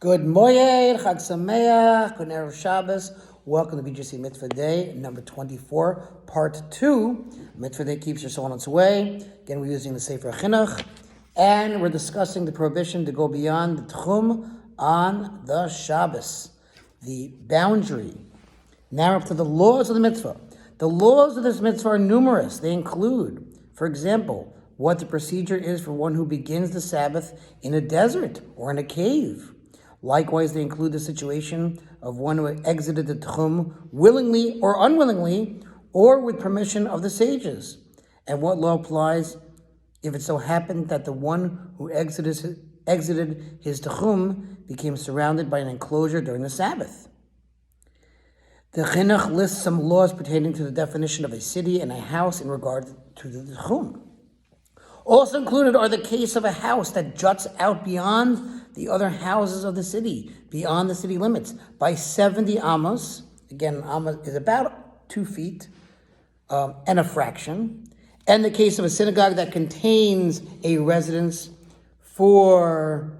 Good Moyed, Chag Sameach, Good Erev Shabbos. Welcome to BJC Mitzvah Day, number 24, part 2. Mitzvah Day keeps your soul on its way. Again, we're using the Sefer HaChinuch, and we're discussing the prohibition to go beyond the Techum on the Shabbos. The boundary. Now up to the laws of the mitzvah. The laws of this mitzvah are numerous. They include, for example, what the procedure is for one who begins the Sabbath in a desert or in a cave. Likewise, they include the situation of one who exited the Techum willingly or unwillingly, or with permission of the sages, and what law applies if it so happened that the one who exited his Techum became surrounded by an enclosure during the Sabbath. The Chinuch lists some laws pertaining to the definition of a city and a house in regard to the Techum. Also included are the case of a house that juts out beyond the other houses of the city, beyond the city limits, by 70 amos. Again, an amos is about 2 feet and a fraction. And the case of a synagogue that contains a residence for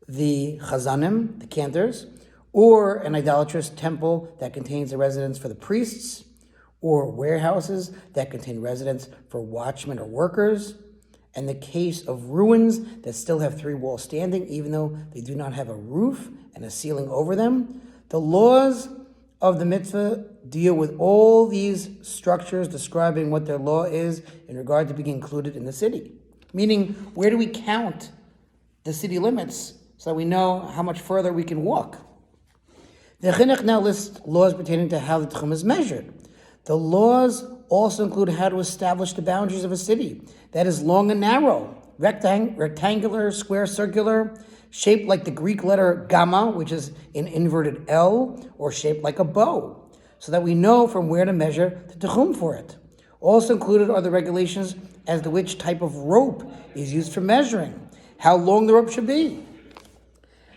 the chazanim, the cantors, or an idolatrous temple that contains a residence for the priests, or warehouses that contain residence for watchmen or workers, and the case of ruins that still have 3 walls standing, even though they do not have a roof and a ceiling over them. The laws of the mitzvah deal with all these structures, describing what their law is in regard to being included in the city. Meaning, where do we count the city limits so that we know how much further we can walk? The Chinuch now lists laws pertaining to how the Techum is measured. The laws also include how to establish the boundaries of a city that is long and narrow, rectangular, square, circular, shaped like the Greek letter gamma, which is an inverted L, or shaped like a bow, so that we know from where to measure the Techum for it. Also included are the regulations as to which type of rope is used for measuring, how long the rope should be,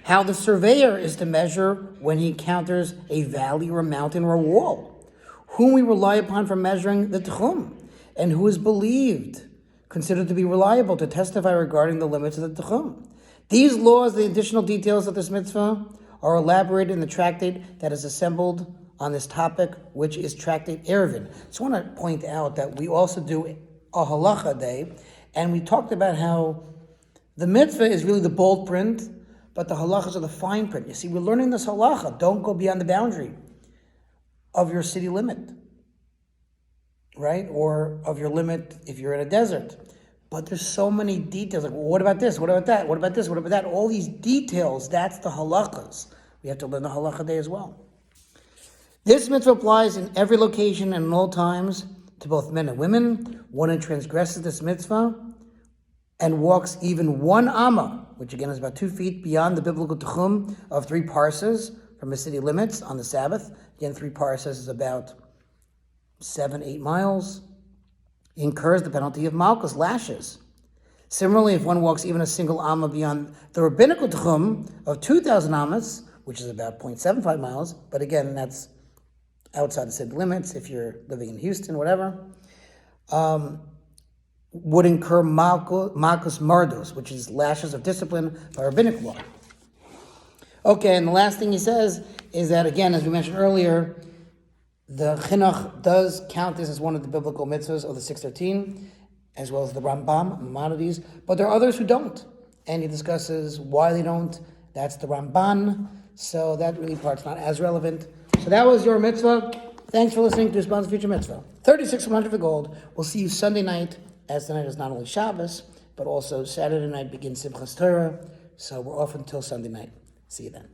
how the surveyor is to measure when he encounters a valley or a mountain or a wall, whom we rely upon for measuring the Techum, and who is considered to be reliable to testify regarding the limits of the Techum. These laws, the additional details of this mitzvah, are elaborated in the tractate that is assembled on this topic, which is Tractate Eruvin. So I want to point out that we also do a halacha day, and we talked about how the mitzvah is really the bold print, but the halachas are the fine print. You see, we're learning this halacha. Don't go beyond the boundary of your city limit, right? Or of your limit if you're in a desert. But there's so many details. Like, well, what about this? What about that? What about this? What about that? All these details, that's the halachas. We have to learn the halacha day as well. This mitzvah applies in every location and in all times to both men and women. One who transgresses this mitzvah and walks even 1 amma, which again is about 2 feet beyond the biblical Techum of 3 parses from the city limits on the Sabbath. Again, 3 parses is about 7-8 miles. He incurs the penalty of malchus, lashes. Similarly, if one walks even a single amma beyond the rabbinical Techum of 2,000 ammas, which is about 0.75 miles, but again, that's outside the city limits if you're living in Houston, whatever, would incur malchus mardos, which is lashes of discipline by rabbinic law. Okay, and the last thing he says is that, again, as we mentioned earlier, the Chinuch does count this as one of the biblical mitzvahs of the 613, as well as the Rambam, Maimonides, but there are others who don't, and he discusses why they don't. That's the Ramban, so that really part's not as relevant. So that was your mitzvah. Thanks for listening to Response Future Mitzvah. 3600 for gold. We'll see you Sunday night, as tonight is not only Shabbos, but also Saturday night begins Simchas Torah, so we're off until Sunday night. See you then.